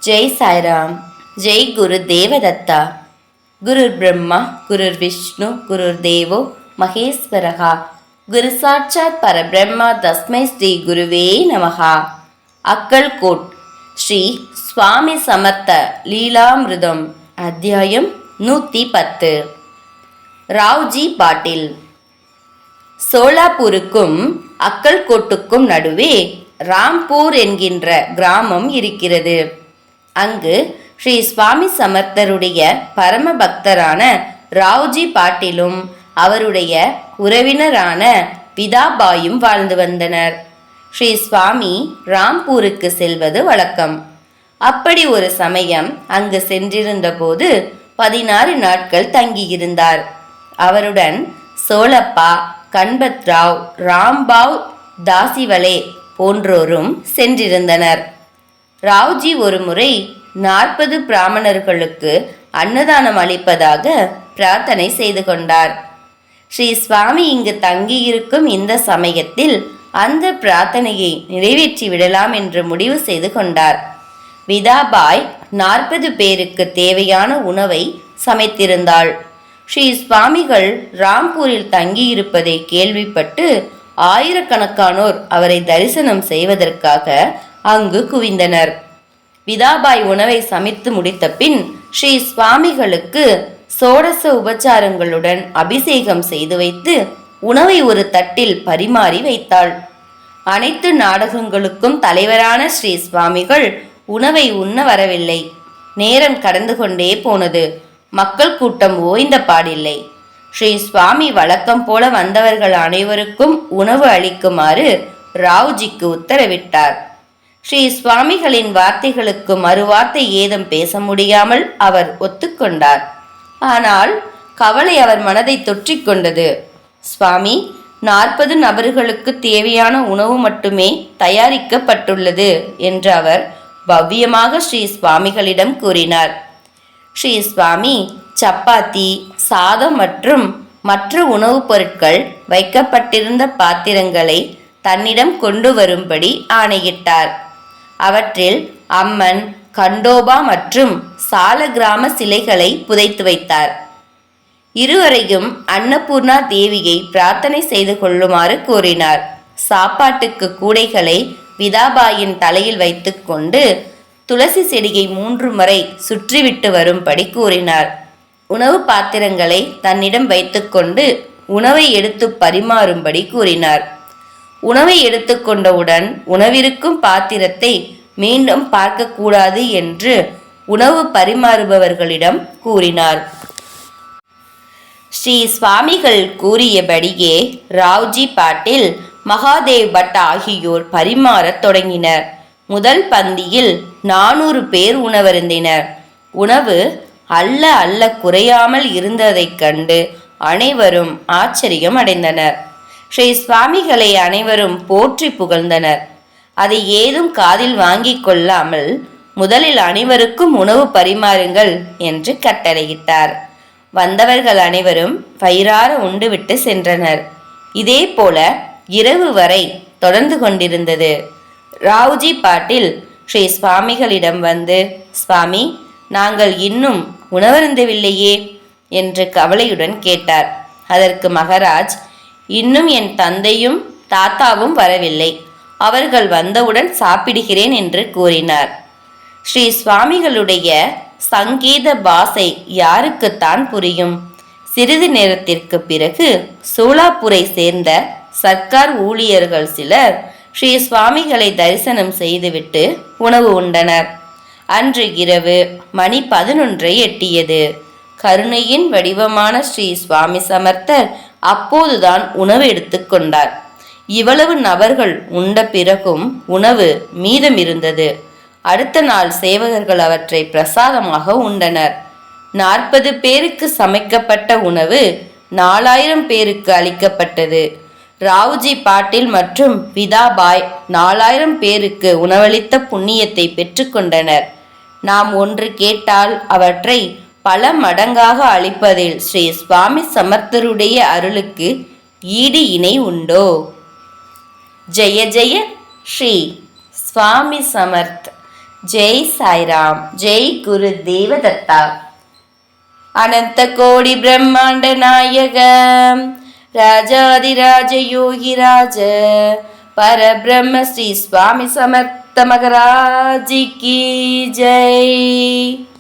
ஜெய் சாய்ராம். ஜெய் குரு தேவதத்தா. குருர் பிரம்மா குருர் விஷ்ணு குருர் தேவோ மகேஸ்வரகா. குரு சாட்சாத் பரபிரம்மா தஸ்மை ஸ்ரீ குருவே நமகா. அக்கல்கோட் ஸ்ரீ சுவாமி சமர்த்த லீலாமிருதம் அத்தியாயம் 110. ராவ்ஜி பாட்டில். சோலாப்பூருக்கும் அக்கல்கோட்டுக்கும் நடுவே ராம்பூர் என்கின்ற கிராமம் இருக்கிறது. அங்கு ஸ்ரீ சுவாமி சமர்த்தருடைய பரம பக்தரான ராவ்ஜி பாட்டிலும் அவருடைய உறவினரான விதாபாயும் வாழ்ந்து வந்தனர். ஸ்ரீ சுவாமி ராம்பூருக்கு செல்வது வழக்கம். அப்படி ஒரு சமயம் அங்கு சென்றிருந்த போது 16 நாட்கள் தங்கியிருந்தார். அவருடன் சோலப்பா, கண்பத்ராவ், ராம்பாவ், தாசிவலே போன்றோரும் சென்றிருந்தனர். ராவ்ஜி ஒரு முறை 40 பிராமணர்களுக்கு அன்னதானம் அளிப்பதாக பிரார்த்தனை செய்து கொண்டார். ஸ்ரீ சுவாமி இங்கு தங்கியிருக்கும் இந்த சமயத்தில் அந்த பிரார்த்தனையை நிறைவேற்றி விடலாம் என்று முடிவு செய்து கொண்டார். விதாபாய் 40 பேருக்கு தேவையான உணவை சமைத்திருந்தாள். ஸ்ரீ சுவாமிகள் ராம்பூரில் தங்கியிருப்பதை கேள்விப்பட்டு ஆயிரக்கணக்கானோர் அவரை தரிசனம் செய்வதற்காக அங்கு குவிந்தனர். விதாபாய் உணவை சமைத்து முடித்த பின் ஸ்ரீ சுவாமிகளுக்கு சோடச உபச்சாரங்களுடன் அபிஷேகம் செய்து வைத்து உணவை ஒரு தட்டில் பரிமாறி வைத்தாள். அனைத்து நாடகங்களுக்கும் தலைவரான ஸ்ரீ சுவாமிகள் உணவை உண்ண வரவில்லை. நேரம் கடந்து கொண்டே போனது. மக்கள் கூட்டம் ஓய்ந்த பாடில்லை. ஸ்ரீ சுவாமி வழக்கம் போல வந்தவர்கள் அனைவருக்கும் உணவு அளிக்குமாறு ராவ்ஜிக்கு உத்தரவிட்டார். ஸ்ரீ சுவாமிகளின் வார்த்தைகளுக்கு மறுவார்த்தை ஏதும் பேச முடியாமல் அவர் ஒத்துக்கொண்டார். ஆனால் கவலை அவர் மனதை தொற்றிக்கொண்டது. சுவாமி, 40 நபர்களுக்கு தேவையான உணவு மட்டுமே தயாரிக்கப்பட்டுள்ளது என்று அவர் பவ்யமாக ஸ்ரீ சுவாமிகளிடம் கூறினார். ஸ்ரீ சுவாமி சப்பாத்தி, சாதம் மற்றும் மற்ற உணவுப் பொருட்கள் வைக்கப்பட்டிருந்த பாத்திரங்களை தன்னிடம் கொண்டு வரும்படி ஆணையிட்டார். அவற்றில் அம்மன், கண்டோபா மற்றும் சாலகிராம சிலைகளை புதைத்து வைத்தார். இருவரையும் அன்னபூர்ணா தேவியை பிரார்த்தனை செய்து கொள்ளுமாறு கூறினார். சாப்பாட்டுக்கு கூடைகளை விதாபாயின் தலையில் வைத்துக்கொண்டு துளசி செடியை 3 முறை சுற்றிவிட்டு வரும்படி கூறினார். உணவு பாத்திரங்களை தன்னிடம் வைத்துக்கொண்டு உணவை எடுத்து பரிமாறும்படி கூறினார். உணவை எடுத்துக்கொண்டவுடன் உணவிருக்கும் பாத்திரத்தை மீண்டும் பார்க்கக்கூடாது என்று உணவு பரிமாறுபவர்களிடம் கூறினார். ஸ்ரீ சுவாமிகள் கூறியபடியே ராவ்ஜி பாட்டில், மகாதேவ் பட் ஆகியோர் பரிமாறத் தொடங்கினர். முதல் பந்தியில் 400 பேர் உணவருந்தினர். உணவு அல்ல குறையாமல் இருந்ததைக் கண்டு அனைவரும் ஆச்சரியம் அடைந்தனர். ஸ்ரீ சுவாமிகளை அனைவரும் போற்றி புகழ்ந்தனர். அதை ஏதும் காதில் வாங்கிக் கொள்ளாமல் முதலில் அனைவருக்கும் உணவு பரிமாறுங்கள் என்று கட்டளையிட்டார். வந்தவர்கள் அனைவரும் வயிறார உண்டுவிட்டு சென்றனர். இதே போல இரவு வரை தொடர்ந்து கொண்டிருந்தது. ராவ்ஜி பாட்டில் ஸ்ரீ சுவாமிகளிடம் வந்து, சுவாமி, நாங்கள் இன்னும் உணவருந்தவில்லையே என்று கவலையுடன் கேட்டார். அதற்கு மகாராஜ், இன்னும் என் தந்தையும் தாத்தாவும் வரவில்லை. அவர்கள் வந்தவுடன் சாப்பிடுகிறேன் என்று கூறினார். ஸ்ரீ சுவாமிகளுடைய சங்கீத பாஷை யாருக்குத்தான் புரியும்? சிறிது நேரத்திற்கு பிறகு சோலாப்பூரை சேர்ந்த சர்க்கார் ஊழியர்கள் சிலர் ஸ்ரீ சுவாமிகளை தரிசனம் செய்துவிட்டு உணவு உண்டனர். அன்று இரவு மணி 11 எட்டியது. கருணையின் வடிவமான ஸ்ரீ சுவாமி சமர்த்தர் அப்போதுதான் உணவு எடுத்துக்கொண்டார். இவ்வளவு நபர்கள் உண்ட பிறகும் உணவு மீதம் இருந்தது. அடுத்த நாள் சேவகர்கள் அவற்றை பிரசாதமாக உண்டனர். 40 பேருக்கு சமைக்கப்பட்ட உணவு 4000 பேருக்கு அளிக்கப்பட்டது. ராவ்ஜி பாட்டில் மற்றும் விதாபாய் 4000 பேருக்கு உணவளித்த புண்ணியத்தை பெற்றுக்கொண்டனர். நாம் ஒன்று கேட்டால் அவற்றை பல மடங்காக அளிப்பதில் ஸ்ரீ சுவாமி சமர்த்தருடைய அருளுக்கு ஈடு இணை உண்டோ? ஜெய ஜெய ஸ்ரீ சுவாமி சமர்த். ஜெய் சாய்ராம். ஜெய் குரு தேவதத்தா. அனந்த கோடி பிரம்மாண்ட நாயக ராஜாதிராஜ யோகிராஜ பரபிரம்ம ஸ்ரீ சுவாமி சமர்த்த மகராஜி கி ஜெய்.